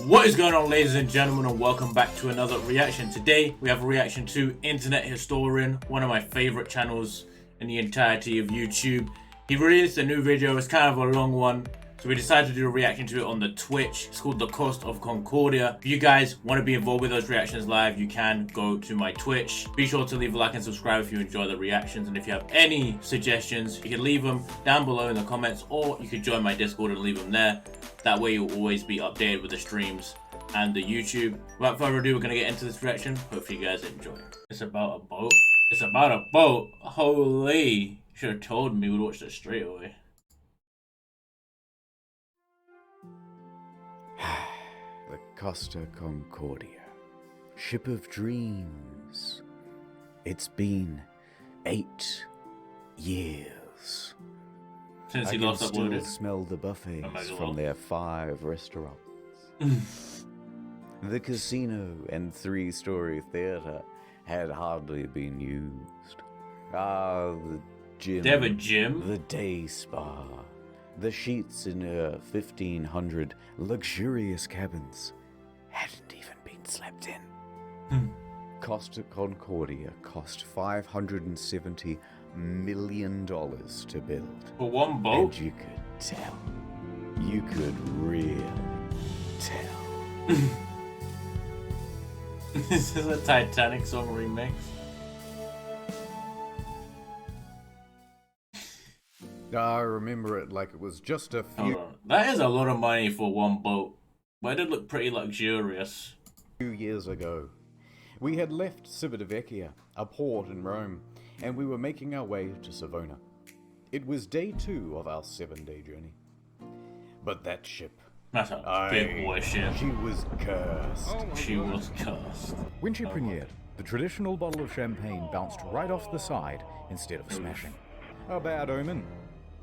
What is going on, ladies and gentlemen, and welcome back to another reaction. Today we have a reaction to Internet Historian, one of my favorite channels in the entirety of YouTube. He released a new video. It's kind of a long one, so we decided to do a reaction to it on the Twitch. It's called The Cost of Concordia. If you guys want to be involved with those reactions live, you can go to my Twitch. Be sure to leave a like and subscribe if you enjoy the reactions, and if you have any suggestions, you can leave them down below in the comments, or you could join my Discord and leave them there. That way you'll always be updated with the streams and the YouTube. Without further ado, we're going to get into this reaction. Hopefully you guys enjoy. It's about a boat. It's about a boat. Holy. You should have told me we'd watch this straight away. The Costa Concordia. Ship of dreams. It's been 8 years. Since I he can last still uploaded. smell the buffets from their 5 restaurants. The casino and 3-story theater had hardly been used. Ah, the gym. They have a gym? The day spa. The sheets in 1,500 luxurious cabins hadn't even been slept in. Costa Concordia cost $570 million to build. For one boat? And you could tell. You could really tell. This is a Titanic song remix. I remember it like it was just a Hold on. That is a lot of money for one boat. But it did look pretty luxurious. few years ago. We had left Civitavecchia, a port in Rome, and we were making our way to Savona. It was day 2 of our 7-day journey. But that ship, That's a big boy ship. she was cursed. She was cursed. When she premiered, the traditional bottle of champagne bounced right off the side instead of smashing. A bad omen.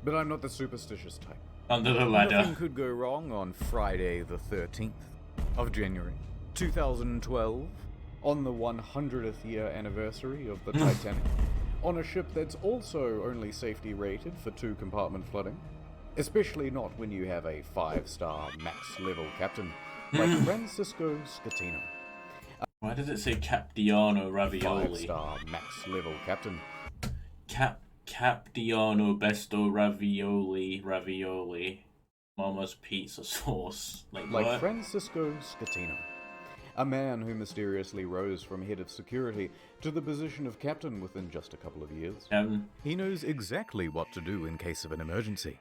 But I'm not the superstitious type. Under the ladder. Nothing could go wrong on Friday the 13th of January, 2012, On the 100th year anniversary of the Titanic, on a ship that's also only safety rated for 2-compartment flooding, especially not when you have a 5-star max level captain like Francisco Scatino. Why does it say Capdiano Ravioli? 5-star max level captain. Capdiano Besto Ravioli. Mama's pizza sauce. Like what? Francisco Scatino. A man who mysteriously rose from head of security to the position of captain within just a couple of years. He knows exactly what to do in case of an emergency.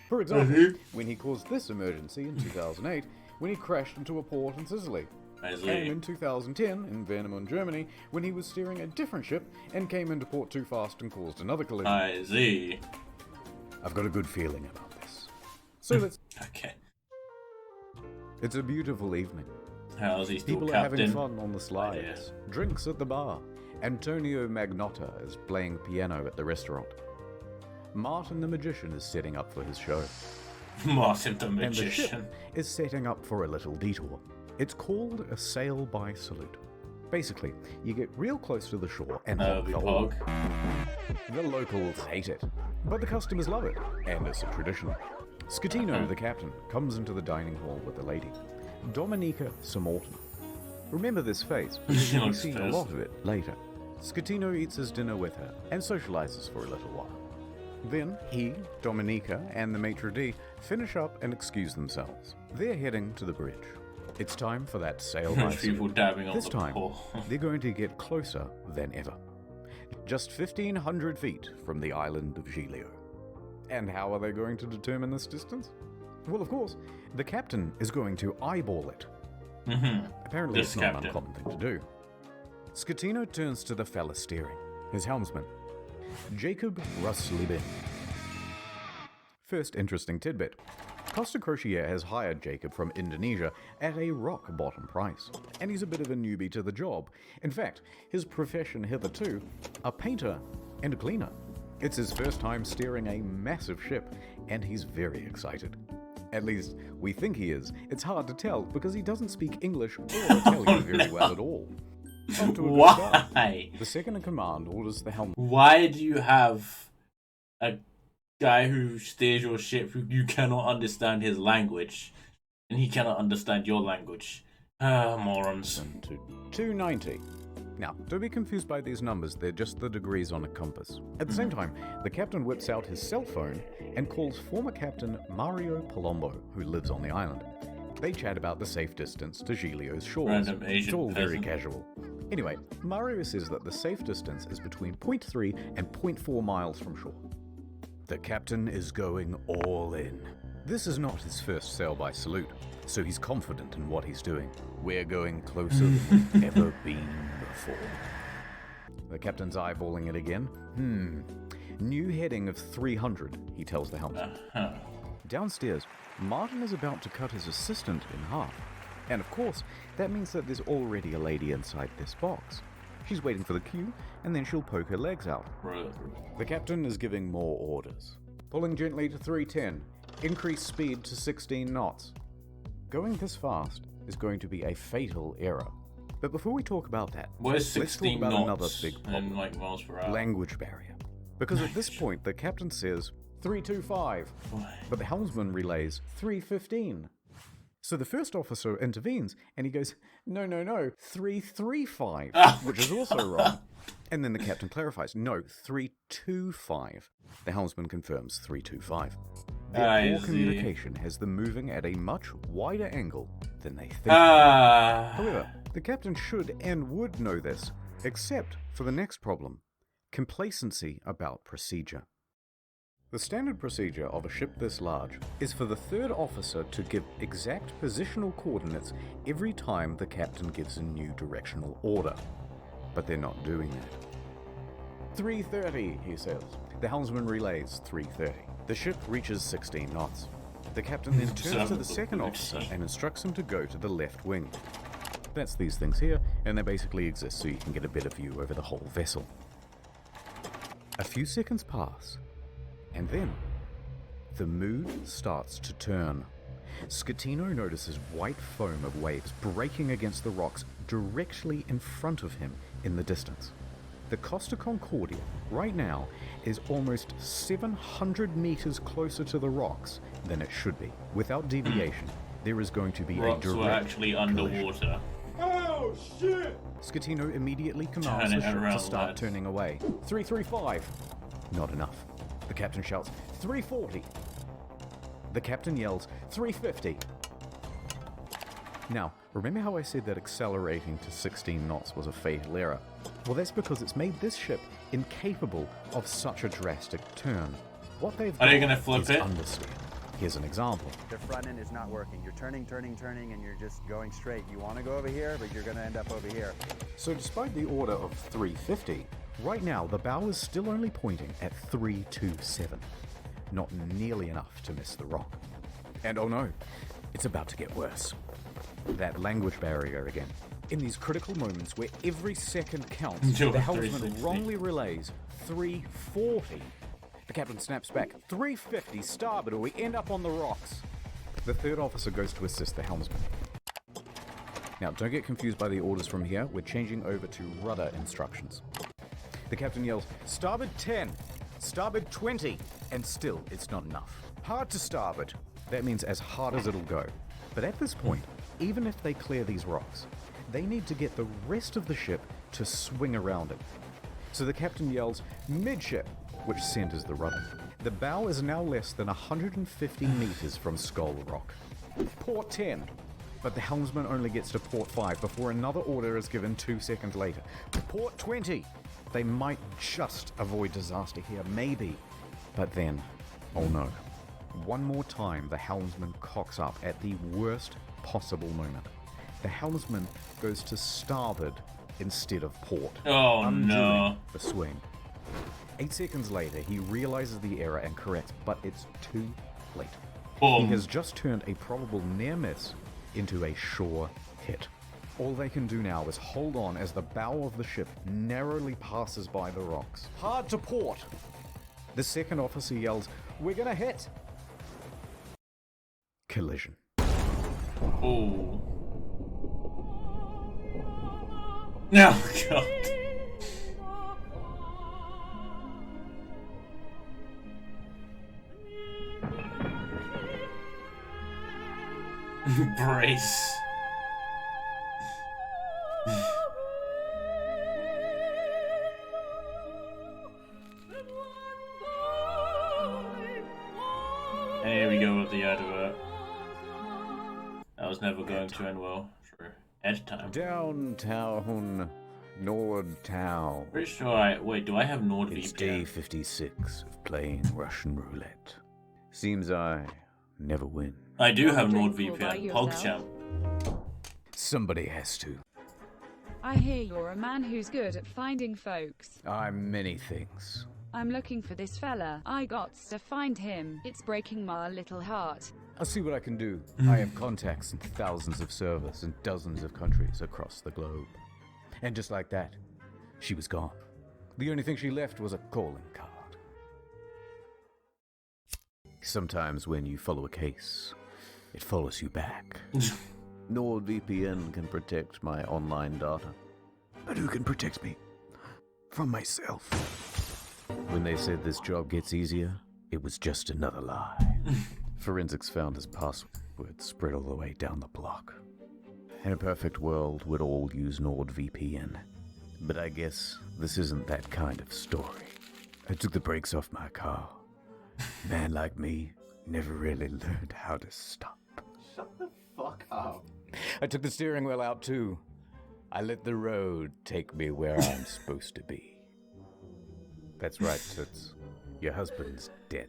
For example, when he caused this emergency in 2008, when he crashed into a port in Sicily. And in 2010, in Warnemünde, Germany, when he was steering a different ship and came into port too fast and caused another collision. I've got a good feeling about this. So let's... Okay. It's a beautiful evening. How is he still People captain? are having fun on the slides, drinks at the bar. Antonio Magnotta is playing piano at the restaurant. Martin the Magician is setting up for his show. Martin the And the Magician. ship is setting up for a little detour. It's called a sail by salute. Basically, you get real close to the shore and honk the horn. The locals hate it, but the customers love it, and it's a tradition. Scatino, the captain, comes into the dining hall with the lady, Dominica Samorton. Remember this face, because you'll be seeing a lot of it later. Scatino eats his dinner with her and socializes for a little while. Then he, Dominica, and the maitre d' finish up and excuse themselves. They're heading to the bridge. It's time for that sail by People salute. dabbing on This the time, pole. they're going to get closer than ever. Just 1,500 feet from the island of Giglio. And how are they going to determine this distance? Well, of course, the captain is going to eyeball it. Apparently This it's not captain. an uncommon thing to do. Scatino turns to the fella steering, his helmsman, Jacob Ruslibin. First interesting tidbit. Costa Crociere has hired Jacob from Indonesia at a rock-bottom price, and he's a bit of a newbie to the job. In fact, his profession hitherto, a painter and a cleaner. It's his first time steering a massive ship, and he's very excited. At least, we think he is. It's hard to tell because he doesn't speak English or Italian very well at all. Off to a good start. Why? The second in command orders the helm. Why do you have a guy who steers your ship who you cannot understand his language and he cannot understand your language. Ah, morons. To 290. Now, don't be confused by these numbers, they're just the degrees on a compass. At the same time, the captain whips out his cell phone and calls former captain Mario Palombo, who lives on the island. They chat about the safe distance to Giglio's shores. Random Asian it's all very peasant. casual. Anyway, Mario says that the safe distance is between 0.3 and 0.4 miles from shore. The captain is going all in. This is not his first sail-by salute, so he's confident in what he's doing. We're going closer than we've ever been before. The captain's eyeballing it again. New heading of 300, he tells the helmsman. Downstairs, Martin is about to cut his assistant in half. And of course, that means that there's already a lady inside this box. She's waiting for the cue, and then she'll poke her legs out. The captain is giving more orders. Pulling gently to 310. Increase speed to 16 knots. Going this fast is going to be a fatal error. But before we talk about that, Where's let's talk 16 about another knots big problem. in like miles per hour? Language barrier. Because at this point, the captain says 325, but the helmsman relays 315. So the first officer intervenes, and he goes, no, 335, which is also wrong. And then the captain clarifies, no, 325. The helmsman confirms 325. Their poor communication has them moving at a much wider angle than they think. However, the captain should and would know this, except for the next problem, complacency about procedure. The standard procedure of a ship this large is for the third officer to give exact positional coordinates every time the captain gives a new directional order. But they're not doing that. 330, he says. The helmsman relays 330. The ship reaches 16 knots. The captain then turns to the second officer and instructs him to go to the left wing. That's these things here, and they basically exist so you can get a better view over the whole vessel. A few seconds pass, and then the mood starts to turn. Scatino notices white foam of waves breaking against the rocks directly in front of him in the distance. The Costa Concordia, right now, is almost 700 meters closer to the rocks than it should be. Without deviation, there is going to be Rocks a direct were actually underwater. Oh, shit! Scatino immediately commands the ship to start turning away. 335. Not enough. The captain shouts, 340. The captain yells, 350. Now, remember how I said that accelerating to 16 knots was a fatal error? Well, that's because it's made this ship incapable of such a drastic turn. What they've Are they done gonna flip is it? understeer. Here's an example. The front end is not working. You're turning, and you're just going straight. You want to go over here, but you're going to end up over here. So despite the order of 350, right now the bow is still only pointing at 327. Not nearly enough to miss the rock. And oh no, it's about to get worse. That language barrier again. In these critical moments where every second counts, the helmsman wrongly relays 340. The captain snaps back, 350 starboard or we end up on the rocks. The third officer goes to assist the helmsman. Now, don't get confused by the orders from here. We're changing over to rudder instructions. The captain yells, starboard 10, starboard 20, and still it's not enough. Hard to starboard. That means as hard as it'll go. But at this point, even if they clear these rocks, they need to get the rest of the ship to swing around it. So the captain yells, midship, which centers the rudder. The bow is now less than 150 meters from Skull Rock. Port 10. But the helmsman only gets to port 5 before another order is given 2 seconds later. Port 20. They might just avoid disaster here, maybe. But then, oh no. One more time, the helmsman cocks up at the worst possible moment. The helmsman goes to starboard instead of port. Oh no. The swing. 8 seconds later, he realizes the error and corrects, but it's too late. He has just turned a probable near miss into a sure hit. All they can do now is hold on as the bow of the ship narrowly passes by the rocks. Hard to port! The second officer yells, we're gonna hit! Collision. Oh. No, God. Brace. And here we go with the advert. That was never going to end well. True. Edge time. Downtown Nordtown. Pretty sure wait, do I have NordVPN? It's day 56 of playing Russian roulette. Seems I never win. I do have NordVPN. PogChamp. Somebody has to. I hear you're a man who's good at finding folks. I'm many things. I'm looking for this fella. I gots to find him. It's breaking my little heart. I'll see what I can do. I have contacts in thousands of servers in dozens of countries across the globe. And just like that, she was gone. The only thing she left was a calling card. Sometimes when you follow a case, it follows you back. NordVPN can protect my online data. But who can protect me from myself? When they said this job gets easier, it was just another lie. Forensics found his password spread all the way down the block. In a perfect world, we'd all use NordVPN. But I guess this isn't that kind of story. I took the brakes off my car. Man like me never really learned how to stop. Shut the fuck up. I took the steering wheel out too. I let the road take me where I'm supposed to be. That's right, Toots. Your husband's dead.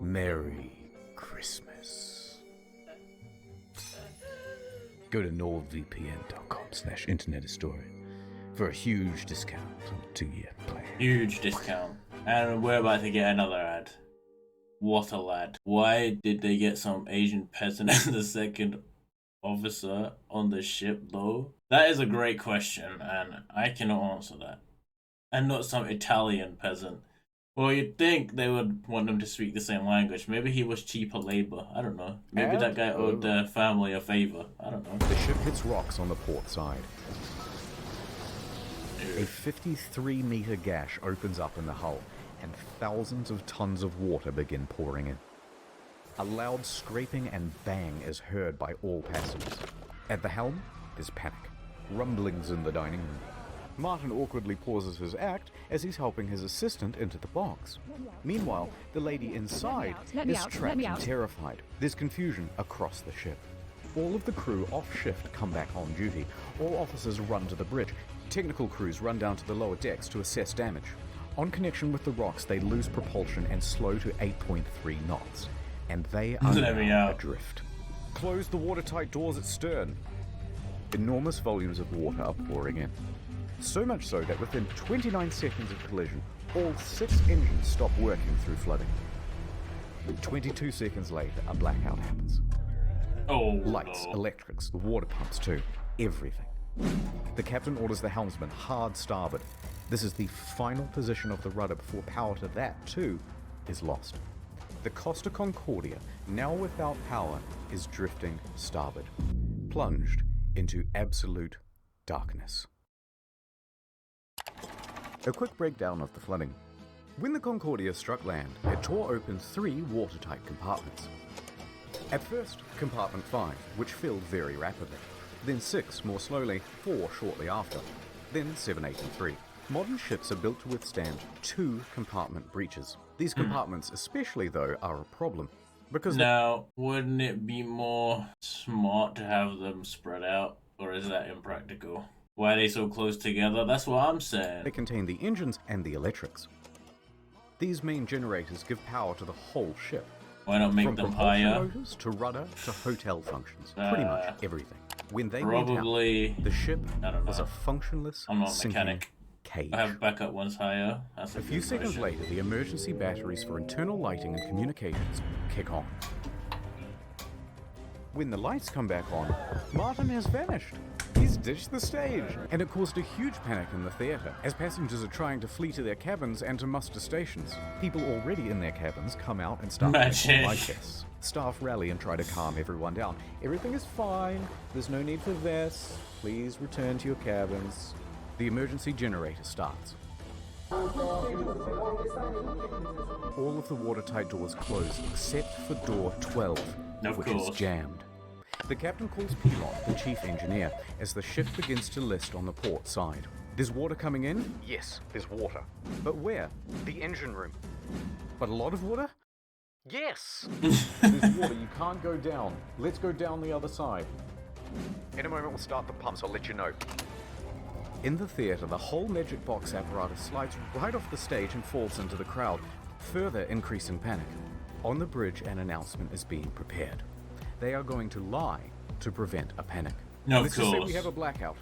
Merry Christmas. Go to nordvpn.com/internethistorian for a huge discount on a 2-year plan. Huge discount. And we're about to get another ad. What a lad. Why did they get some Asian peasant as the second officer on the ship though? That is a great question and I cannot answer that. And not some Italian peasant. Well, you'd think they would want them to speak the same language. Maybe he was cheaper labor. I don't know. Maybe that guy owed their family a favor. I don't know. The ship hits rocks on the port side. A 53-meter gash opens up in the hull, and thousands of tons of water begin pouring in. A loud scraping and bang is heard by all passengers. At the helm is panic. Rumblings in the dining room. Martin awkwardly pauses his act as he's helping his assistant into the box. Meanwhile, the lady inside is trapped and terrified. There's confusion across the ship. All of the crew off shift come back on duty. All officers run to the bridge. Technical crews run down to the lower decks to assess damage. On connection with the rocks, they lose propulsion and slow to 8.3 knots. And they are now adrift. Close the watertight doors at stern. Enormous volumes of water are pouring in. So much so that within 29 seconds of collision, all 6 engines stop working through flooding. 22 seconds later, a blackout happens. Lights, electrics, the water pumps too, everything. The captain orders the helmsman hard starboard. This is the final position of the rudder before power to that too is lost. The Costa Concordia, now without power, is drifting starboard, plunged into absolute darkness. A quick breakdown of the flooding. When the Concordia struck land, it tore open 3 watertight compartments. At first, compartment 5, which filled very rapidly. Then 6 more slowly, 4 shortly after. Then 7, 8, and 3. Modern ships are built to withstand 2 compartment breaches. These compartments especially, though, are a problem. Because now, wouldn't it be more smart to have them spread out? Or is that impractical? Why are they so close together? That's what I'm saying. They contain the engines and the electrics. These main generators give power to the whole ship. Why not make them higher? From motors to rudder to hotel functions. Pretty much everything. When they probably went out, the ship was a functionless, I'm not a sinking mechanic. cage. I have backup ones higher. That's a few seconds later, the emergency batteries for internal lighting and communications kick on. When the lights come back on, Martin has vanished. He's ditched the stage. And it caused a huge panic in the theatre, as passengers are trying to flee to their cabins and to muster stations. People already in their cabins come out and start making light tests. Staff rally and try to calm everyone down. Everything is fine. There's no need for vests. Please return to your cabins. The emergency generator starts. All of the watertight doors close except for door 12. Of which course. is jammed. The captain calls Pilon, the chief engineer, as the ship begins to list on the port side. There's water coming in? Yes, there's water. But where? The engine room. But a lot of water? Yes! There's water, you can't go down. Let's go down the other side. In a moment we'll start the pumps, I'll let you know. In the theatre, the whole magic box apparatus slides right off the stage and falls into the crowd, further increasing panic. On the bridge, an announcement is being prepared. They are going to lie to prevent a panic. No, Let's just say we have a blackout.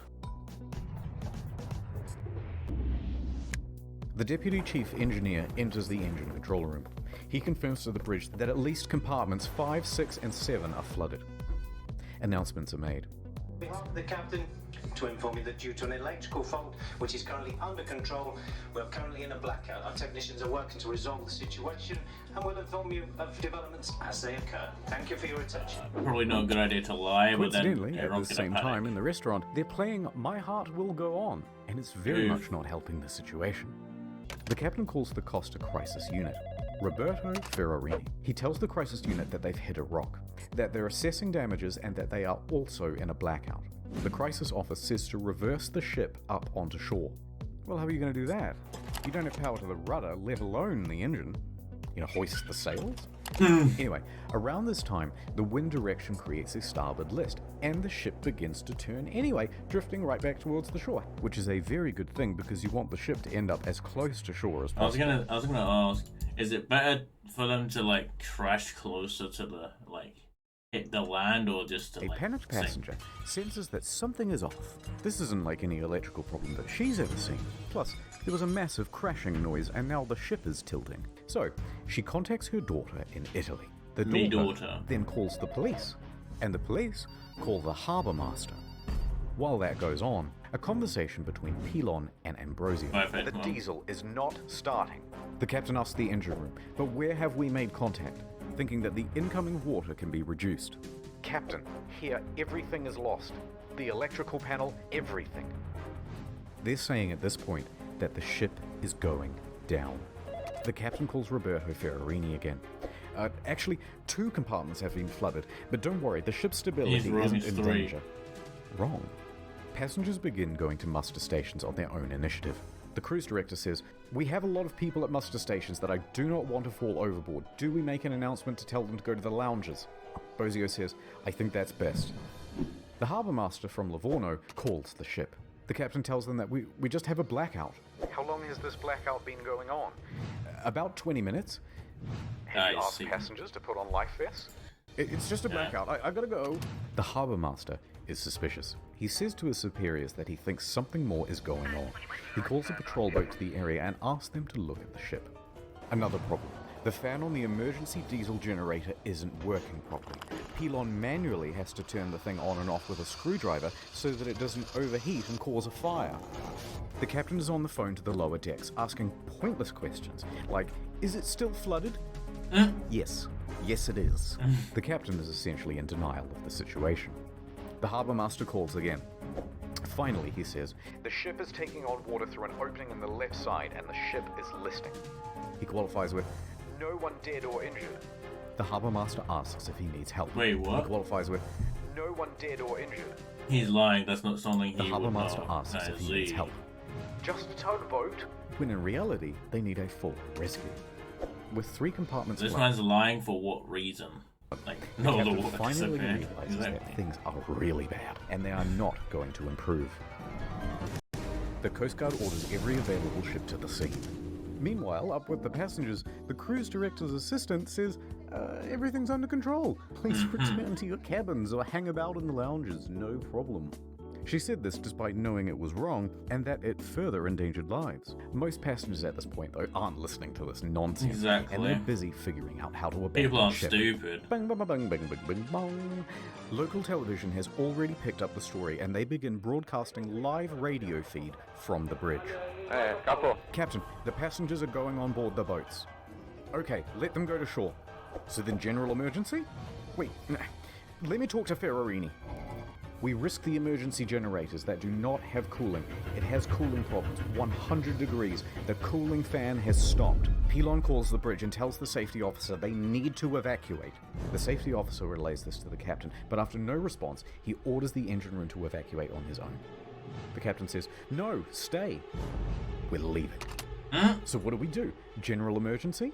The deputy chief engineer enters the engine control room. He confirms to the bridge that at least compartments 5, 6, and 7 are flooded. Announcements are made. On behalf of the captain, to inform you that due to an electrical fault, which is currently under control, we're currently in a blackout. Our technicians are working to resolve the situation and will inform you of developments as they occur. Thank you for your attention. Probably not a good idea to lie, but then Coincidentally, at the everyone's same gonna time panic. in the restaurant, they're playing My Heart Will Go On, and it's very Oof. much not helping the situation. The captain calls the Costa Crisis Unit. Roberto Ferrarini. He tells the crisis unit that they've hit a rock, that they're assessing damages, and that they are also in a blackout. The crisis office says to reverse the ship up onto shore. Well, how are you going to do that? You don't have power to the rudder, let alone the engine. You know, hoist the sails? Anyway, around this time, the wind direction creates a starboard list, and the ship begins to turn anyway, drifting right back towards the shore, which is a very good thing because you want the ship to end up as close to shore as possible. I was gonna ask, is it better for them to like crash closer to the hit the land, or just to A panicked sink? passenger senses that something is off. This isn't like any electrical problem that she's ever seen. Plus, there was a massive crashing noise and now the ship is tilting. So, she contacts her daughter in Italy. The Me daughter daughter. then calls the police, and the police call the harbour master. While that goes on, a conversation between Pilon and Ambrosio. Perfect, The well. diesel is not starting. The captain asks the engine room, but where have we made contact? Thinking that the incoming water can be reduced. Captain, here everything is lost. The electrical panel, everything. They're saying at this point that the ship is going down. The captain calls Roberto Ferrarini again. Actually, 2 compartments have been flooded, but don't worry, the ship's stability He's wrong, isn't it's in 3. danger. Wrong. Passengers begin going to muster stations on their own initiative. The cruise director says, "We have a lot of people at muster stations that I do not want to fall overboard. Do we make an announcement to tell them to go to the lounges?" Bozio says, "I think that's best." The harbour master from Livorno calls the ship. The captain tells them that we just have a blackout. How long has this blackout been going on? About 20 minutes. Have you I asked see. passengers to put on life vests? It's just a blackout. I gotta go. The harbour master is suspicious. He says to his superiors that he thinks something more is going on. He calls a patrol boat to the area and asks them to look at the ship. Another problem. The fan on the emergency diesel generator isn't working properly. Pilon manually has to turn the thing on and off with a screwdriver so that it doesn't overheat and cause a fire. The captain is on the phone to the lower decks, asking pointless questions, like, is it still flooded? Yes. Yes, it is. The captain is essentially in denial of the situation. The harbour master calls again. Finally, he says, the ship is taking on water through an opening in the left side and the ship is listing. He qualifies with, no one dead or injured. The harbour master asks if he needs help. Wait, what? He qualifies with, no one dead or injured. He's lying. That's not something The he harbour would master know. asks I if he see. needs help. Just a tugboat? When in reality, they need a full rescue. With 3 compartments This left, man's lying for what reason? Like, the no, the captain water finally disappeared. realizes that things are really bad, and they are not going to improve. The Coast Guard orders every available ship to the sea. Meanwhile, up with the passengers, the cruise director's assistant says, everything's under control. Please return to your cabins or hang about in the lounges, no problem. She said this despite knowing it was wrong and that it further endangered lives. Most passengers at this point, though, aren't listening to this nonsense. Exactly. And they're busy figuring out how to abandon People aren't the ship. stupid. Bang, bang, bang, bang, bang, bang, bang, bang. Local television has already picked up the story and they begin broadcasting live radio feed from the bridge. Hey, Capo. Captain, the passengers are going on board the boats. Okay, let them go to shore. So then general emergency? Wait, let me talk to Ferrarini. We risk the emergency generators that do not have cooling. It has cooling problems, 100 degrees. The cooling fan has stopped. Pilon calls the bridge and tells the safety officer they need to evacuate. The safety officer relays this to the captain, but after no response, he orders the engine room to evacuate on his own. The captain says, "No, stay. We're leaving." So what do? General emergency?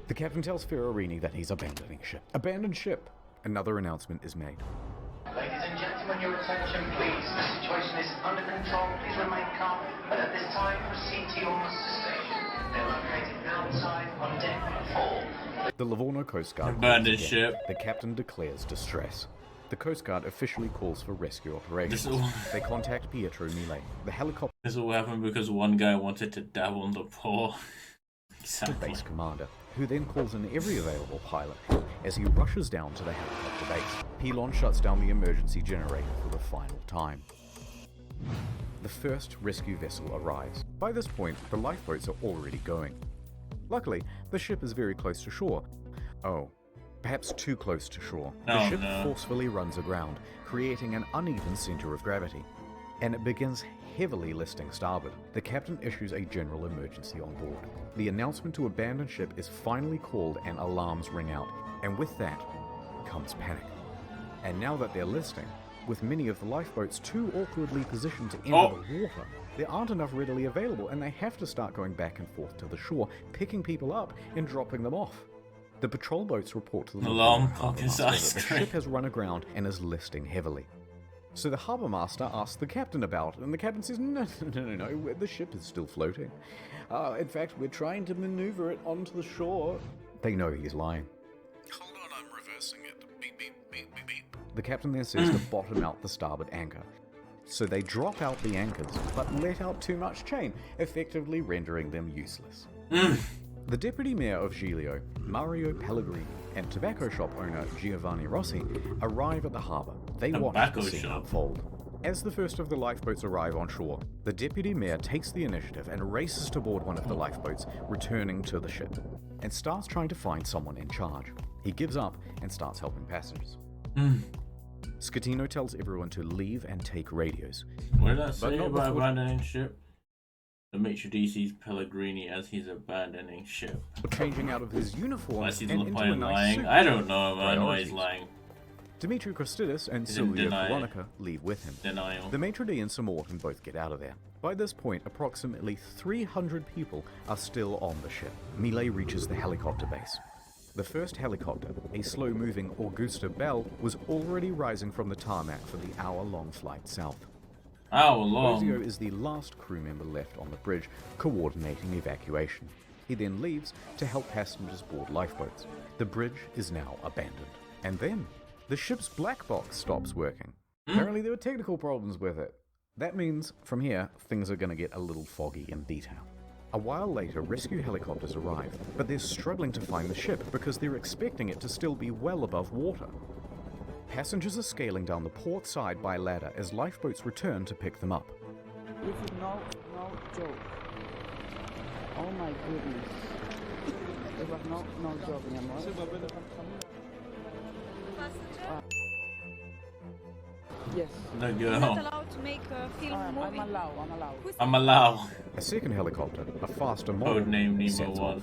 The captain tells Ferrarini that he's abandoning ship. Abandoned ship! Another announcement is made. Ladies and gentlemen, your attention please. The situation is under control. Please remain calm. But at this time, proceed to your muster station. They're located outside on deck 4. The Livorno Coast Guard Abandoned calls ship. again. The captain declares distress. The Coast Guard officially calls for rescue operations. They contact Pietro Mille. The helicopter This all happened because one guy wanted to dab on the paw. Exactly. base commander, who then calls in every available pilot as he rushes down to the helicopter base. Pilon shuts down the emergency generator for the final time. The first rescue vessel arrives. By this point, the lifeboats are already going. Luckily, the ship is very close to shore. Oh, perhaps too close to shore. The ship forcefully runs aground, creating an uneven center of gravity, and it begins heavily listing starboard. The captain issues a general emergency on board. The announcement to abandon ship is finally called and alarms ring out, and with that comes panic. And now that they're listing, with many of the lifeboats too awkwardly positioned to enter the water, there aren't enough readily available, and they have to start going back and forth to the shore, picking people up and dropping them off. The patrol boats report to the Alarm harbour clock master is that the ship has run aground and is listing heavily. So the harbour master asks the captain about it, and the captain says, no, the ship is still floating. In fact, we're trying to maneuver it onto the shore. They know he's lying. Hold on, I'm reversing it. Beep, beep, beep, beep, beep. The captain then says to bottom out the starboard anchor. So they drop out the anchors, but let out too much chain, effectively rendering them useless. The deputy mayor of Giglio, Mario Pellegrini, and tobacco shop owner Giovanni Rossi arrive at the harbour. They watch the scene unfold. As the first of the lifeboats arrive on shore, the deputy mayor takes the initiative and races to board one of the lifeboats, returning to the ship, and starts trying to find someone in charge. He gives up and starts helping passengers. Scatino tells everyone to leave and take radios. What did I say about abandoning ship? The maitre d' sees Pellegrini as he's abandoning ship. Changing out of his uniform Unless he's and into a lying. nice suit. I don't know, man. Why he's lying. Dimitri Kostidis and He's in Silvia denial. Kolonica leave with him. Denial. The maitre d' and Sir Morton both get out of there. By this point, approximately 300 people are still on the ship. Mille reaches the helicopter base. The first helicopter, a slow-moving Augusta Bell, was already rising from the tarmac for the hour-long flight south. Hour long. Ozio is the last crew member left on the bridge, coordinating evacuation. He then leaves to help passengers board lifeboats. The bridge is now abandoned. And then, the ship's black box stops working. Apparently there were technical problems with it. That means, from here, things are going to get a little foggy in detail. A while later, rescue helicopters arrive, but they're struggling to find the ship because they're expecting it to still be well above water. Passengers are scaling down the port side by ladder as lifeboats return to pick them up. This is no joke. Oh my goodness. It was no joke, mi amor. Yes. The Not girl. allowed to make a film I'm movie. allowed. I'm allowed. A second helicopter, a faster model, Codename Nemo sets 1. off.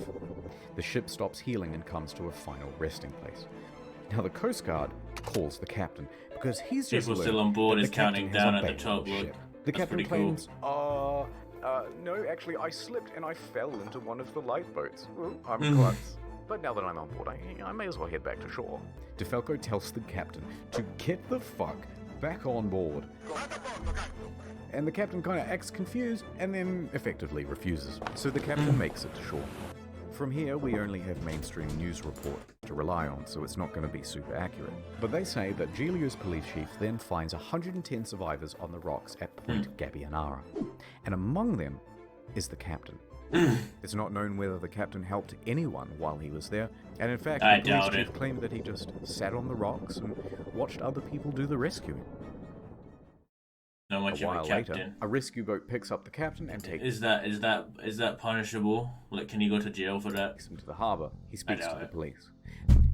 The ship stops healing and comes to a final resting place. Now the Coast Guard calls the captain because he's just People learned still on board that is the captain counting has down at the abandoned top, the look. ship. The That's captain pretty cool. claims, no, actually I slipped and I fell into one of the lifeboats. I'm close. But now that I'm on board, I may as well head back to shore. DeFalco tells the captain to get the fuck back on board. And the captain kind of acts confused and then effectively refuses. So the captain makes it to shore. From here, we only have mainstream news report to rely on, so it's not going to be super accurate. But they say that Giglio's police chief then finds 110 survivors on the rocks at Point Gabbianara. And among them is the captain. It's not known whether the captain helped anyone while he was there, and in fact, I the police doubt chief it. claimed that he just sat on the rocks and watched other people do the rescuing. Not much A of a while later, captain. a rescue boat picks up the captain and takes Is that punishable? Like, can you go to jail for that? him to the harbour. He speaks to doubt the it. police.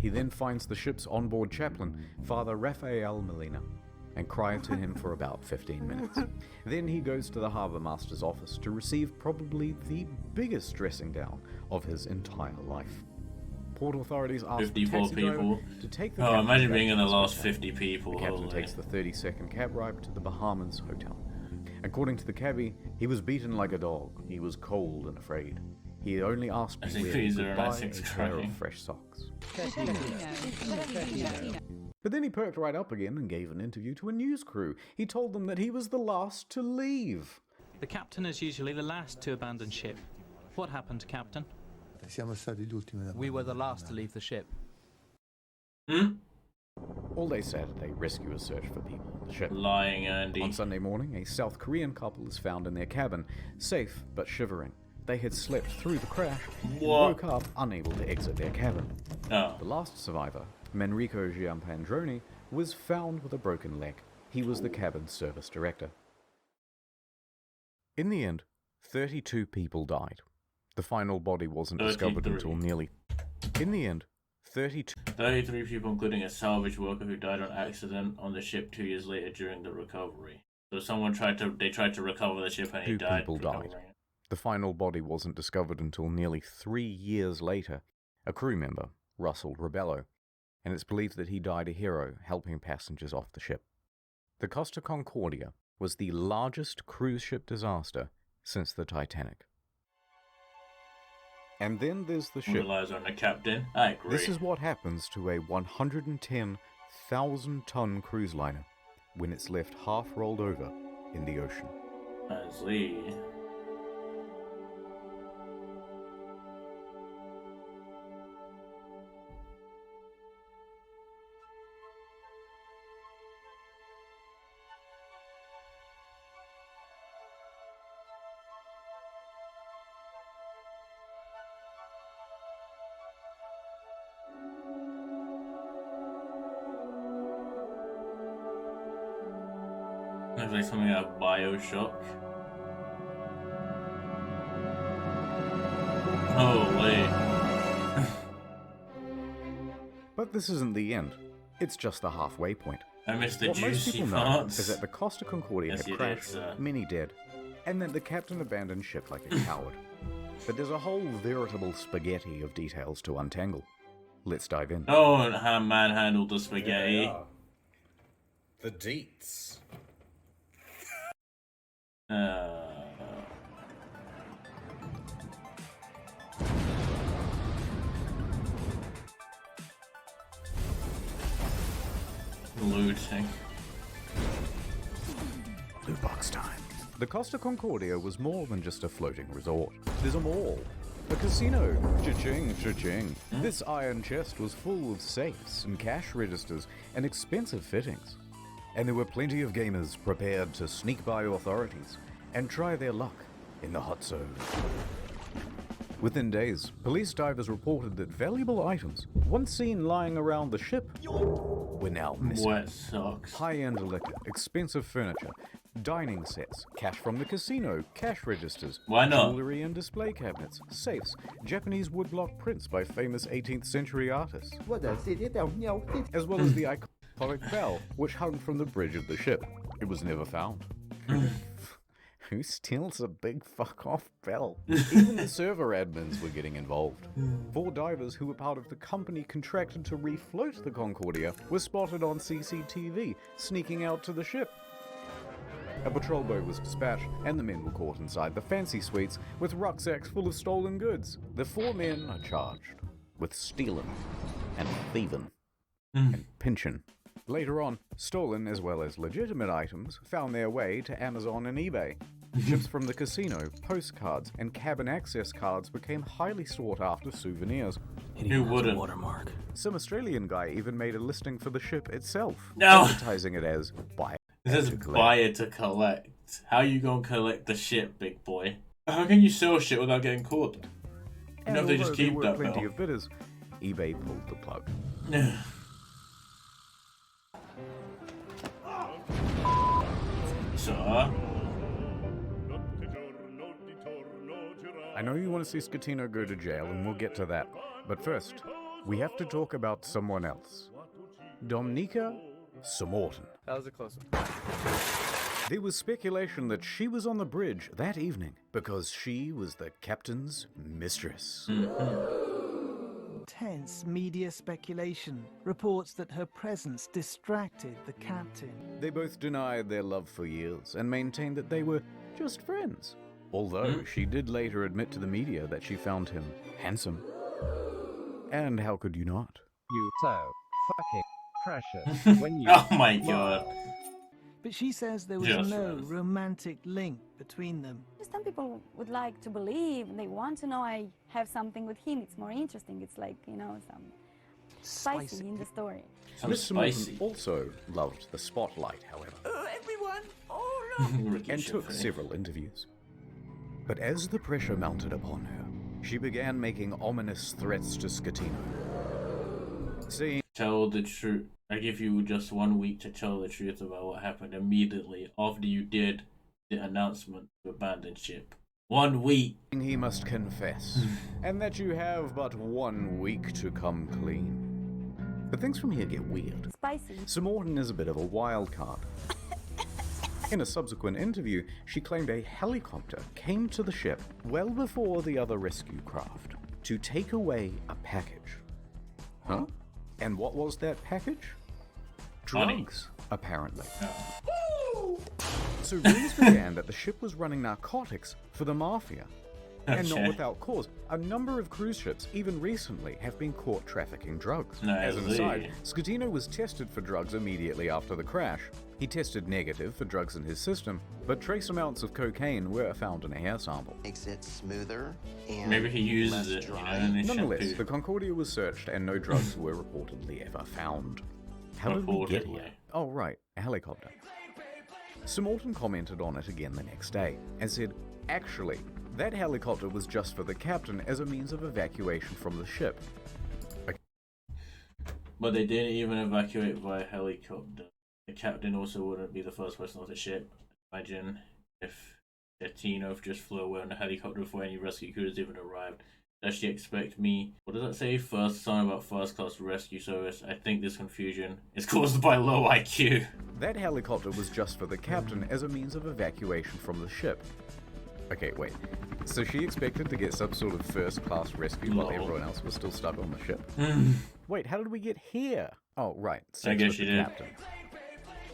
He then finds the ship's onboard chaplain, Father Rafael Molina, and cries to him for about 15 minutes. Then he goes to the harbour master's office to receive probably the biggest dressing down of his entire life. Port authorities ask 54 the taxi driver people. to take the Oh, captain imagine back being to in the his last hotel. 50 people. The captain Holy. takes the 30-second cab ride to the Bahamas hotel. According to the cabbie, he was beaten like a dog. He was cold and afraid. He only asked me where he could buy a pair of fresh socks. But then he perked right up again and gave an interview to a news crew. He told them that he was the last to leave. The captain is usually the last to abandon ship. What happened, Captain? We were the last to leave the ship. All day Saturday, rescuers search for people on the ship. Lying, Andy. On Sunday morning, a South Korean couple is found in their cabin, safe but shivering. They had slept through the crash and woke up unable to exit their cabin. Oh. The last survivor, Manrico Giampandroni, was found with a broken leg. He was the cabin's service director. In the end, 32 people died. The final body wasn't discovered until nearly... In the end, 33 people, including a salvage worker who died on accident on the ship 2 years later during the recovery. So someone tried to recover the ship and he died. People died. The final body wasn't discovered until nearly 3 years later. A crew member, Russell Rebello, and it's believed that he died a hero helping passengers off the ship. The Costa Concordia was the largest cruise ship disaster since the Titanic. And then there's the ship. Relies on the captain. I agree. This is what happens to a 110,000-ton cruise liner when it's left half rolled over in the ocean. I see. Looks like something out of Bioshock. Holy. But this isn't the end. It's just the halfway point. I missed the what most juicy people know parts. is that the Costa Concordia Yes, had you crashed, did, many dead, and that the captain abandoned ship like a coward. But there's a whole veritable spaghetti of details to untangle. Let's dive in. Oh, and manhandled the spaghetti. The deets. Looting. Loot box time. The Costa Concordia was more than just a floating resort. There's a mall, a casino, cha-ching, cha-ching. This iron chest was full of safes and cash registers and expensive fittings. And there were plenty of gamers prepared to sneak by authorities and try their luck in the hot zone. Within days, police divers reported that valuable items, once seen lying around the ship, were now missing. Wet socks. High-end liquor, expensive furniture, dining sets, cash from the casino, cash registers, Why not? jewelry and display cabinets, safes, Japanese woodblock prints by famous 18th century artists, as well as the iconic bell, which hung from the bridge of the ship. It was never found. Who steals a big fuck-off bell? Even the server admins were getting involved. 4 divers who were part of the company contracted to refloat the Concordia were spotted on CCTV, sneaking out to the ship. A patrol boat was dispatched, and the men were caught inside the fancy suites with rucksacks full of stolen goods. The 4 men are charged with stealing and thieving and pinching. Later on, stolen as well as legitimate items found their way to Amazon and eBay. Ships from the casino, postcards, and cabin access cards became highly sought after souvenirs. Who wouldn't? Watermark. Some Australian guy even made a listing for the ship itself, No. advertising it as buy This is buyer to collect. How you gonna collect the shit, big boy? How can you sell shit without getting caught? You And know if they just although keep there were that plenty bill. of bidders, eBay pulled the plug. Sir? I know you want to see Scatino go to jail, and we'll get to that. But first, we have to talk about someone else. Domnica Samorton. That was a close one. There was speculation that she was on the bridge that evening because she was the captain's mistress. Tense media speculation reports that her presence distracted the captain. They both denied their love for years and maintained that they were just friends. Although she did later admit to the media that she found him handsome. And how could you not? You so fucking precious when you... Oh my god. But she says there was Just no friends. romantic link between them. Some people would like to believe, they want to know I have something with him. It's more interesting. It's like, you know, some spicy in the story. Miss Samorton also loved the spotlight, however. Everyone, oh no! And took several interviews. But as the pressure mounted upon her, she began making ominous threats to Scatino. Saying, tell the truth. I give you just 1 week to tell the truth about what happened immediately after you did the announcement to abandon ship. 1 week. He must confess, and that you have but 1 week to come clean. But things from here get weird. Spicy. Samorton is a bit of a wild card. In a subsequent interview, she claimed a helicopter came to the ship well before the other rescue craft to take away a package. Huh? And what was that package? Drugs, apparently. So rumors began that the ship was running narcotics for the mafia. And not without cause. A number of cruise ships, even recently, have been caught trafficking drugs. As an aside, Scatino was tested for drugs immediately after the crash. He tested negative for drugs in his system, but trace amounts of cocaine were found in a hair sample. Makes it smoother and maybe he uses it, dry. Nonetheless, the Concordia was searched and no drugs were reportedly ever found. How did we get here? Oh right, a helicopter. Samorton commented on it again the next day and said, actually, that helicopter was just for the captain as a means of evacuation from the ship. But they didn't even evacuate by helicopter. The captain also wouldn't be the first person off the ship. Imagine if Scatino just flew away on a helicopter before any rescue crews even arrived. Does she expect me? What does that say? First sign about first class rescue service. I think this confusion is caused by low IQ. That helicopter was just for the captain as a means of evacuation from the ship. Okay, wait. So she expected to get some sort of first class rescue while everyone else was still stuck on the ship? Wait, how did we get here? Oh, right. I guess you did. Captain.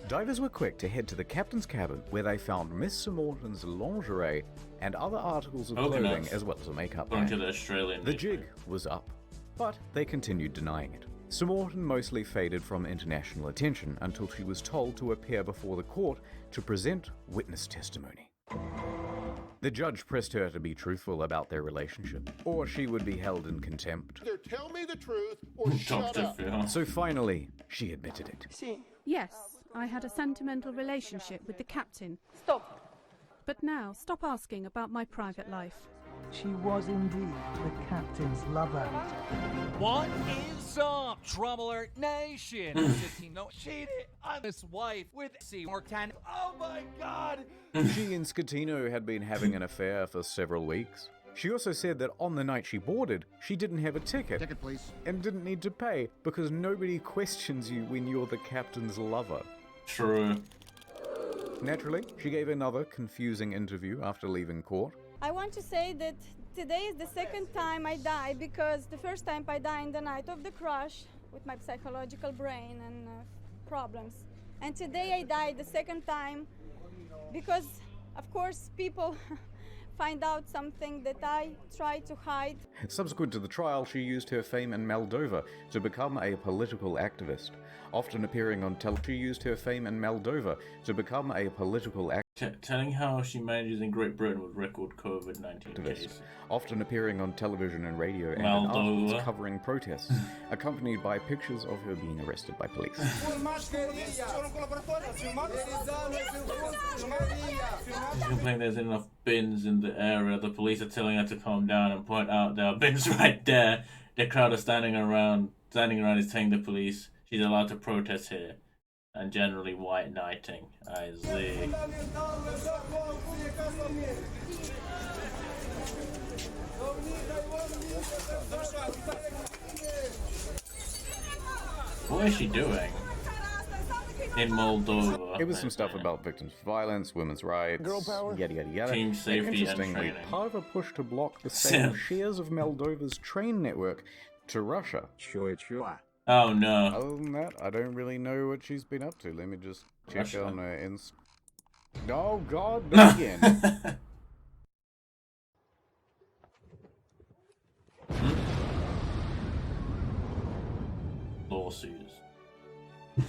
Divers were quick to head to the captain's cabin where they found Miss Samorton's lingerie and other articles of clothing as well as a makeup bag. The jig was up, but they continued denying it. Samorton mostly faded from international attention until she was told to appear before the court to present witness testimony. The judge pressed her to be truthful about their relationship, or she would be held in contempt. Either tell me the truth or shut up. So finally, she admitted it. Yes, I had a sentimental relationship with the captain. Stop. But now, stop asking about my private life. She was indeed the captain's lover. What is up, Trouble Alert Nation? No cheated on his wife with C-Mortan. Oh my god! She and Scatino had been having an affair for several weeks. She also said that on the night she boarded, she didn't have a ticket. Ticket, please. And didn't need to pay because nobody questions you when you're the captain's lover. True. Naturally, she gave another confusing interview after leaving court. I want to say that today is the second time I died because the first time I died in the night of the crash with my psychological brain and problems. And today I died the second time because, of course, people find out something that I try to hide. Subsequent to the trial, she used her fame in Moldova to become a political activist. Often appearing on television, she used her fame in Moldova to become a political activist. Telling how she manages in Great Britain with record COVID-19 cases. Often appearing on television and radio and in articles covering protests, accompanied by pictures of her being arrested by police. She's complaining there's enough bins in the area. The police are telling her to calm down and point out there are bins right there. The crowd are standing around is telling the police she's allowed to protest here. And generally white knighting. I see. What is she doing? In Moldova. It was some stuff about victims of violence, women's rights, Girl power, yada yada yada. Team safety and interestingly, training. part of a push to block the sale of shares of Moldova's train network to Russia. Sure. Oh no. Other than that, I don't really know what she's been up to. Let me just check Russia. on her Oh god, not again. Lawsuits.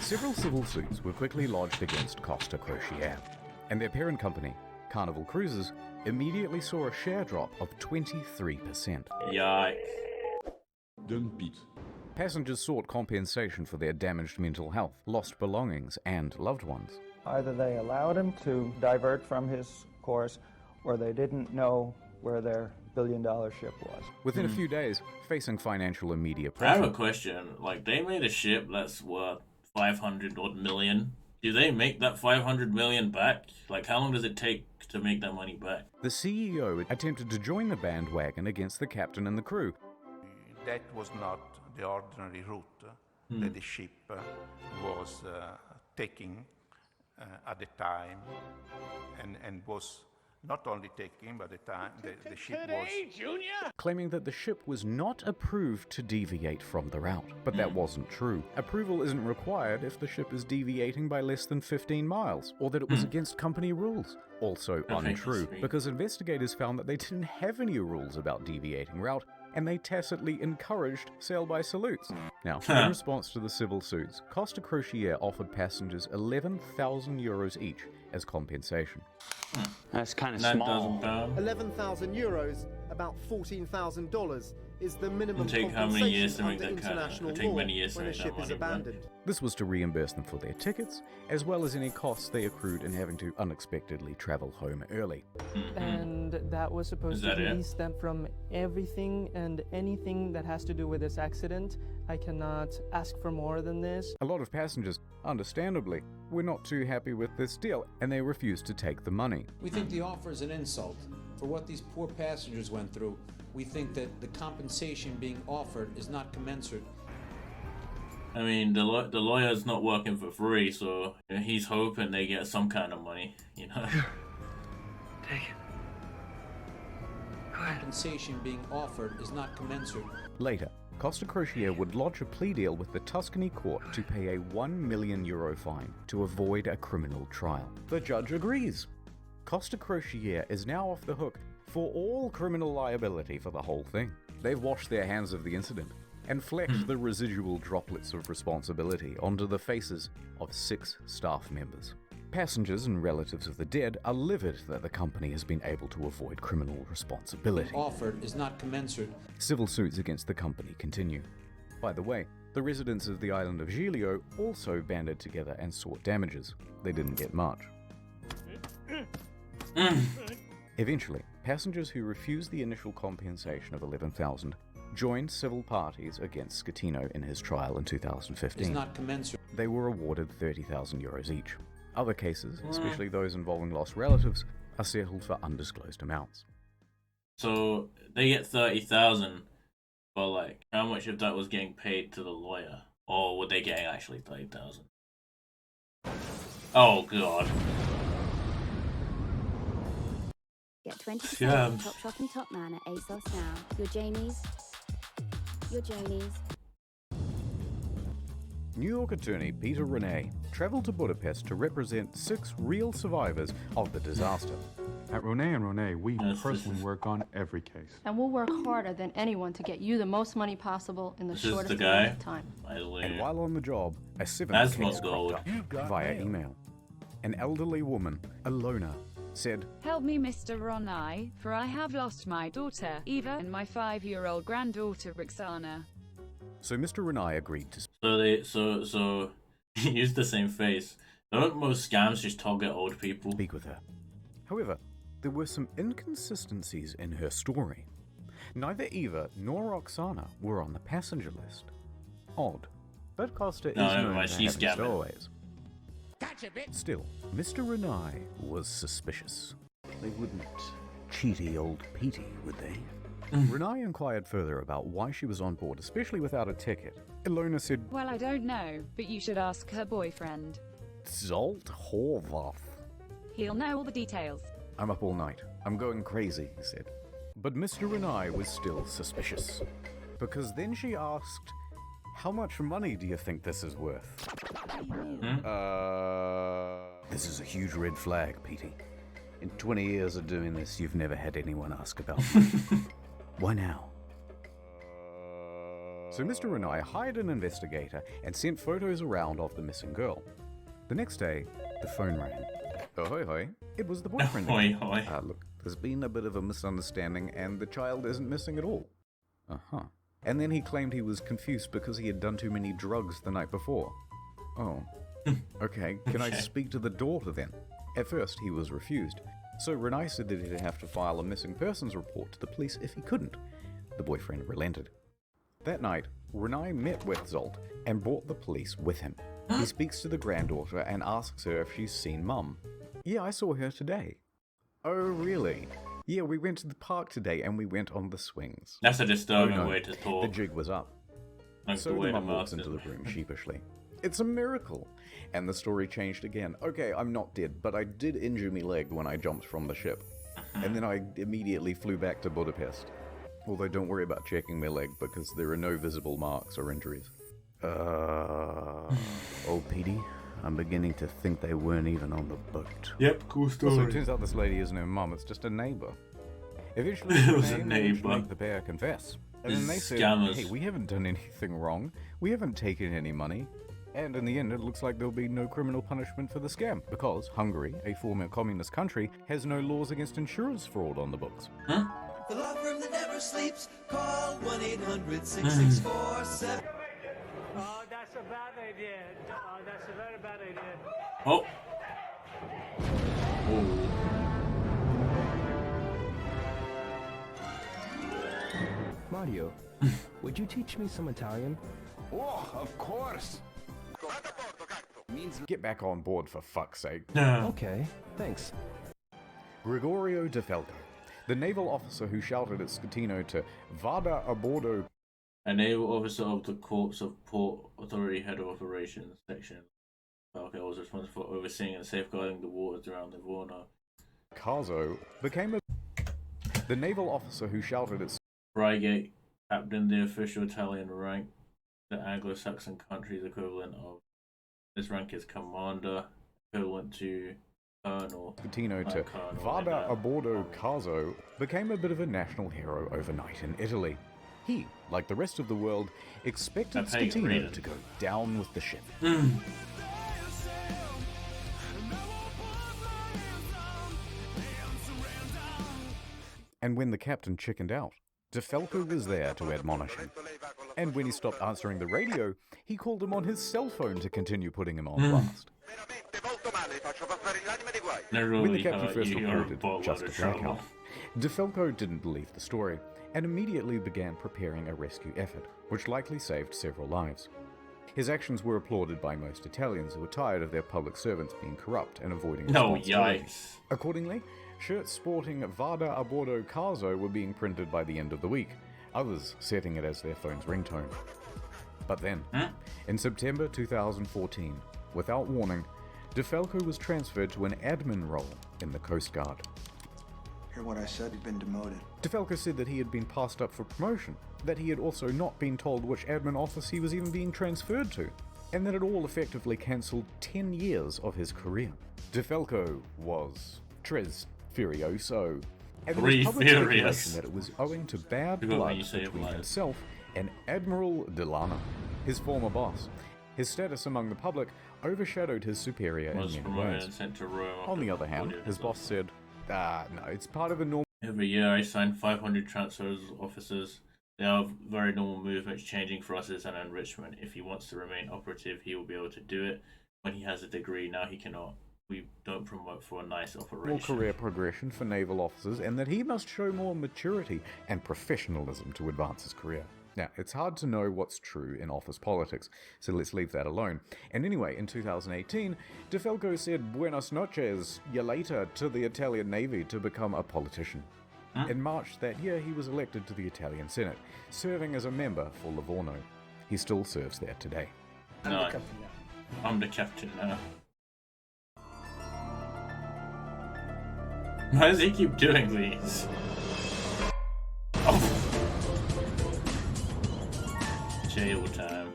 Several civil suits were quickly lodged against Costa Crociere, and their parent company, Carnival Cruises, immediately saw a share drop of 23%. Yikes. Passengers sought compensation for their damaged mental health, lost belongings, and loved ones. Either they allowed him to divert from his course, or they didn't know where their billion-dollar ship was. Within a few days, facing financial and media I have pressure, a question. Like, they made a ship that's worth 500 odd million. Do they make that 500 million back? Like, how long does it take to make that money back? the CEO attempted to join the bandwagon against the captain and the crew. That was not the ordinary route that the ship was taking at the time, and was not only taking, but the time the ship was... Claiming that the ship was not approved to deviate from the route. But that wasn't true. Approval isn't required if the ship is deviating by less than 15 miles, or that it was against company rules. Also untrue, because investigators found that they didn't have any rules about deviating route, and they tacitly encouraged sail-by salutes. Now, in response to the civil suits, Costa Crociere offered passengers 11,000 euros each as compensation. That's kind of That small. doesn't sound. 11,000 euros, about $14,000, is the minimum It'll take how many years to make under that cut? international It'll take law many years to when a make that ship is money, right? abandoned. This was to reimburse them for their tickets, as well as any costs they accrued in having to unexpectedly travel home early. And that was supposed to that it? release them from everything and anything that has to do with this accident. I cannot ask for more than this. A lot of passengers, understandably, were not too happy with this deal, and they refused to take the money. We think the offer is an insult. For what these poor passengers went through, we think that the compensation being offered is not commensurate. I mean, the lawyer's not working for free, so he's hoping they get some kind of money, you know? Take it. Compensation being offered is not commensurate. Later, Costa Crociere would lodge a plea deal with the Tuscany court to pay a €1 million fine to avoid a criminal trial. The judge agrees. Costa Crociere is now off the hook for all criminal liability for the whole thing. They've washed their hands of the incident and flecked the residual droplets of responsibility onto the faces of 6 staff members. Passengers and relatives of the dead are livid that the company has been able to avoid criminal responsibility. Offered is not commensurate. Civil suits against the company continue. By the way, the residents of the island of Giglio also banded together and sought damages. They didn't get much. Eventually, passengers who refused the initial compensation of 11,000 joined civil parties against Scatino in his trial in 2015. Is not commensurate. They were awarded 30,000 euros each. Other cases, especially those involving lost relatives, are settled for undisclosed amounts. So they get 30,000, but like, how much of that was getting paid to the lawyer, or were they getting actually 30,000? Oh god. Get 20% off Top Shop and Top Man at ASOS now. Your Janies. Your Janies. New York attorney Peter Renee traveled to Budapest to represent 6 real survivors of the disaster. At Ronay & Ronay, we personally work on every case. And we'll work harder than anyone to get you the most money possible in the shortest amount of time. And while on the job, a 7th case cropped up via email. An elderly woman, Alona, said, "Help me, Mr. Ronai, for I have lost my daughter, Eva, and my 5-year-old granddaughter, Roxana." So Mr. Renai agreed to So he used the same face. Don't most scams just target old people? Speak with her. However, there were some inconsistencies in her story. Neither Eva nor Roxana were on the passenger list. Odd, but Costa is known to have stowaways. Gotcha, bitch. Still, Mr. Renai was suspicious. They wouldn't cheaty old Petey, would they? Renai inquired further about why she was on board, especially without a ticket. Ilona said, Well, I don't know, but you should ask her boyfriend. Zolt Horvath. He'll know all the details. I'm up all night. I'm going crazy, he said. But Mr. Renai was still suspicious. Because then she asked, how much money do you think this is worth? This is a huge red flag, Petey. In 20 years of doing this, you've never had anyone ask about money. Why now? So Mr. Renai hired an investigator and sent photos around of the missing girl. The next day, the phone rang. Ahoy hoy. It was the boyfriend. Ahoy hoy. Look, there's been a bit of a misunderstanding and the child isn't missing at all. Uh-huh. And then he claimed he was confused because he had done too many drugs the night before. Oh. Okay, can I speak to the daughter then? At first, he was refused. So Renai said that he'd have to file a missing persons report to the police if he couldn't. The boyfriend relented. That night, Renai met with Zolt and brought the police with him. He speaks to the granddaughter and asks her if she's seen Mum. Yeah, I saw her today. Oh, really? Yeah, we went to the park today and we went on the swings. That's a disturbing way to talk. The jig was up. Like so the mum walks into the room sheepishly. It's a miracle. And the story changed again. Okay, I'm not dead, but I did injure my leg when I jumped from the ship. And then I immediately flew back to Budapest. Although don't worry about checking my leg because there are no visible marks or injuries. Oh, Petey, I'm beginning to think they weren't even on the boat. Yep, cool story. So it turns out this lady isn't her mum, it's just a neighbour. Eventually, it was a neighbour. Make the pair confess. And then they said, hey, we haven't done anything wrong. We haven't taken any money. And in the end, it looks like there'll be no criminal punishment for the scam, because Hungary, a former communist country, has no laws against insurance fraud on the books. Huh? The law firm that never sleeps, call 1-800-6647. Oh, that's a bad idea. Oh, that's a very bad idea. Oh. Mario, would you teach me some Italian? Oh, of course. Get back on board for fuck's sake. Okay, thanks. Gregorio De Falco, the naval officer who shouted at Scatino to Vada a bordo. A naval officer of the Corps of Port Authority Head of Operations Section. Falco was responsible for overseeing and safeguarding the waters around Livorno. Caso became the naval officer who shouted at Frigate Captain, the official Italian rank, the Anglo-Saxon country's equivalent of this rank is Commander, equivalent to Colonel. Scatino to Vada a bordo Caso became a bit of a national hero overnight in Italy. He, like the rest of the world, expected Scatino to go down with the ship. And when the captain chickened out, De Falco was there to admonish him. And when he stopped answering the radio, he called him on his cell phone to continue putting him on blast. When the captain first reported just a blackout, De Falco didn't believe the story, and immediately began preparing a rescue effort, which likely saved several lives. His actions were applauded by most Italians who were tired of their public servants being corrupt and avoiding responsibility. Yikes. Accordingly, shirts sporting Vada a bordo Caso were being printed by the end of the week, others setting it as their phone's ringtone. But then, in September 2014, without warning, De Falco was transferred to an admin role in the Coast Guard. Hear what I said? You've been demoted. De Falco said that he had been passed up for promotion, that he had also not been told which admin office he was even being transferred to, and that it all effectively cancelled 10 years of his career. De Falco was tres furioso, and there was public speculation that it was owing to bad blood between himself and Admiral Delano, his former boss. His status among the public overshadowed his superior in many ways. On the other hand, his boss said, no, it's part of a normal... Every year I sign 500 transfers of officers. They are very normal movements, changing thrusters and enrichment. If he wants to remain operative, he will be able to do it. When he has a degree, now he cannot. We don't promote for a nice operation. More career progression for naval officers, and that he must show more maturity and professionalism to advance his career. Now, it's hard to know what's true in office politics, so let's leave that alone. And anyway, in 2018, De Falco said buenas noches, ya later, to the Italian Navy to become a politician. In March that year, he was elected to the Italian Senate, serving as a member for Livorno. He still serves there today. No, I'm the captain now. Why does he keep doing these? Oh. Jail time.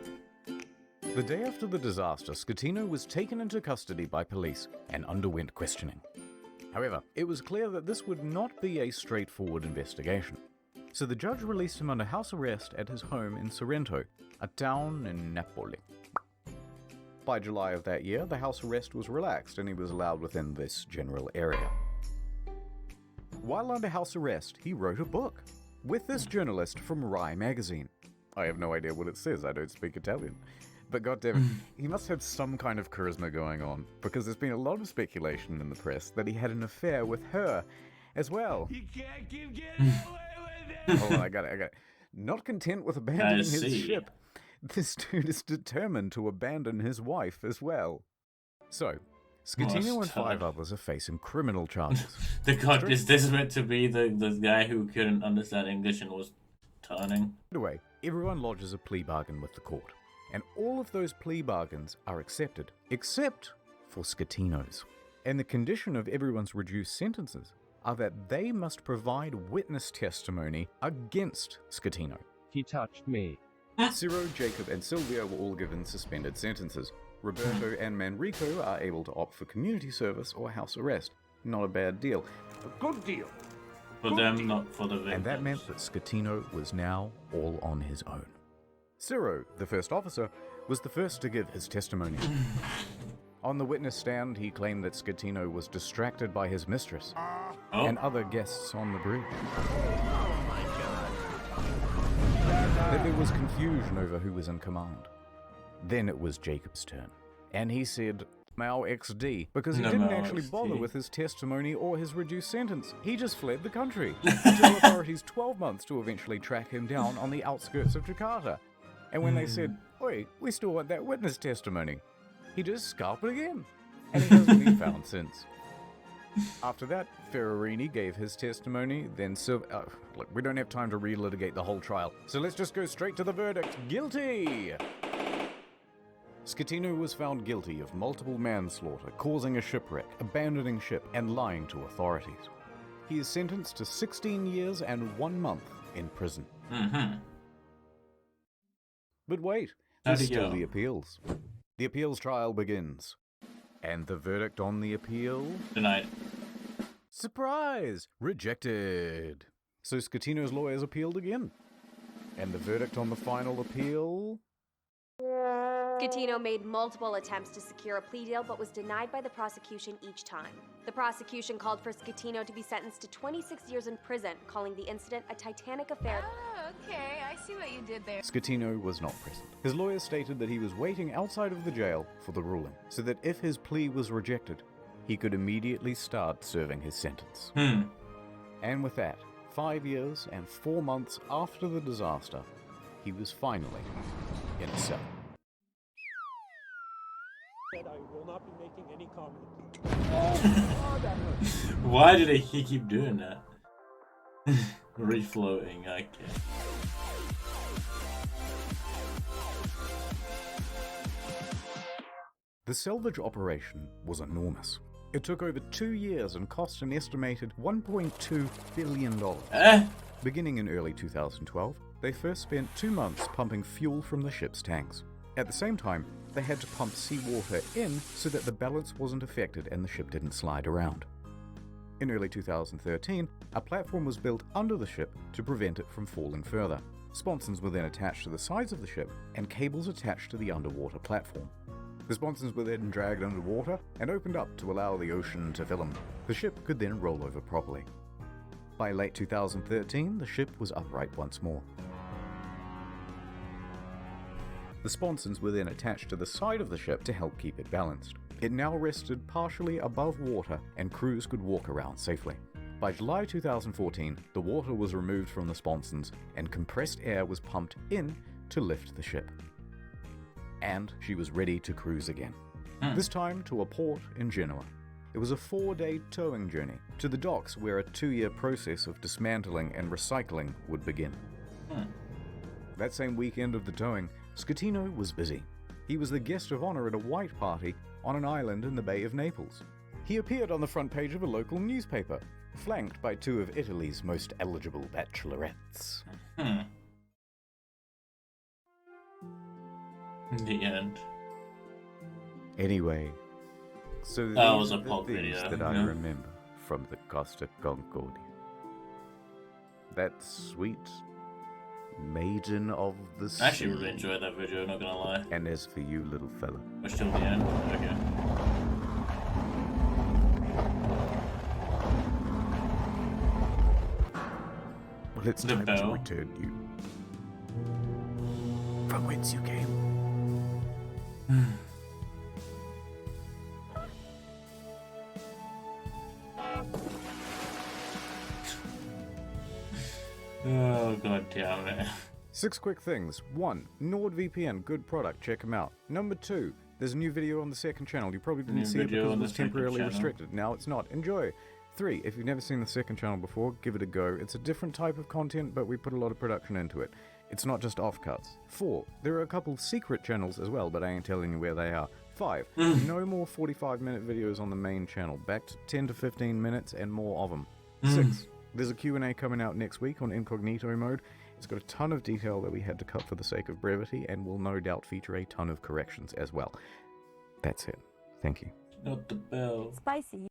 The day after the disaster, Schettino was taken into custody by police and underwent questioning. However, it was clear that this would not be a straightforward investigation. So the judge released him under house arrest at his home in Sorrento, a town in Napoli. By July of that year, the house arrest was relaxed and he was allowed within this general area. While under house arrest, he wrote a book with this journalist from Rai magazine. I have no idea what it says, I don't speak Italian. But goddammit, he must have some kind of charisma going on, because there's been a lot of speculation in the press that he had an affair with her as well. You can't keep getting away with it. Hold on, I got it. Not content with abandoning his ship, this dude is determined to abandon his wife as well. So, Schettino and 5 others are facing criminal charges. Is this meant to be the guy who couldn't understand English and was turning? Anyway, everyone lodges a plea bargain with the court. And all of those plea bargains are accepted, except for Schettino's. And the condition of everyone's reduced sentences are that they must provide witness testimony against Schettino. He touched me. Ciro, Jacob, and Silvia were all given suspended sentences. Roberto and Manrico are able to opt for community service or house arrest. Not a bad deal. A good deal. For them, not for the victims. And that meant that Schettino was now all on his own. Ciro, the first officer, was the first to give his testimony. On the witness stand, he claimed that Schettino was distracted by his mistress and other guests on the bridge. That there was confusion over who was in command. Then it was Jacob's turn, and he said, Mal XD, because he didn't actually bother with his testimony or his reduced sentence. He just fled the country, until authorities 12 months to eventually track him down on the outskirts of Jakarta. And when they said, "Oi, we still want that witness testimony," he just scalped it again, and he hasn't been found since. After that, Ferrarini gave his testimony, then look, we don't have time to relitigate the whole trial, so let's just go straight to the verdict. Guilty! Schettino was found guilty of multiple manslaughter, causing a shipwreck, abandoning ship, and lying to authorities. He is sentenced to 16 years and 1 month in prison. But wait, there's still the appeals. The appeals trial begins. And the verdict on the appeal? Denied. Surprise! Rejected. So Schettino's lawyers appealed again. And the verdict on the final appeal? Schettino made multiple attempts to secure a plea deal but was denied by the prosecution each time. The prosecution called for Schettino to be sentenced to 26 years in prison, calling the incident a Titanic affair. Oh, okay, I see what you did there. Schettino was not present. His lawyers stated that he was waiting outside of the jail for the ruling, so that if his plea was rejected, he could immediately start serving his sentence. And with that, 5 years and 4 months after the disaster, he was finally in a cell. I will not be making any comment. Why did he keep doing that? Refloating, okay. The salvage operation was enormous. It took over 2 years and cost an estimated $1.2 billion. Beginning in early 2012, they first spent 2 months pumping fuel from the ship's tanks. At the same time, they had to pump seawater in so that the balance wasn't affected and the ship didn't slide around. In early 2013, a platform was built under the ship to prevent it from falling further. Sponsons were then attached to the sides of the ship and cables attached to the underwater platform. The sponsons were then dragged underwater and opened up to allow the ocean to fill them. The ship could then roll over properly. By late 2013, the ship was upright once more. The sponsons were then attached to the side of the ship to help keep it balanced. It now rested partially above water and crews could walk around safely. By July 2014, the water was removed from the sponsons and compressed air was pumped in to lift the ship. And she was ready to cruise again. This time to a port in Genoa. It was a 4-day towing journey to the docks where a 2-year process of dismantling and recycling would begin. That same weekend of the towing, Scatino was busy. He was the guest of honor at a white party on an island in the Bay of Naples. He appeared on the front page of a local newspaper, flanked by 2 of Italy's most eligible bachelorettes. In the end. Anyway, so that these was a are the pop things video, that I remember from the Costa Concordia. That sweet maiden of the sea. I actually really enjoyed that video, not gonna lie. And as for you, little fella. We're still at the end? Okay. Well, it's time to return you from whence you came. Oh, god damn it. 6 quick things. 1. NordVPN, good product, check them out. Number 2, there's a new video on the second channel. You probably didn't see it because it was temporarily restricted. Now it's not. Enjoy. 3. If you've never seen the second channel before, give it a go. It's a different type of content, but we put a lot of production into it. It's not just offcuts. 4. There are a couple secret channels as well, but I ain't telling you where they are. 5. No more 45-minute videos on the main channel. Back to 10 to 15 minutes and more of them. 6. There's a Q&A coming out next week on incognito mode. It's got a ton of detail that we had to cut for the sake of brevity, and will no doubt feature a ton of corrections as well. That's it. Thank you. Not the bell. Spicy.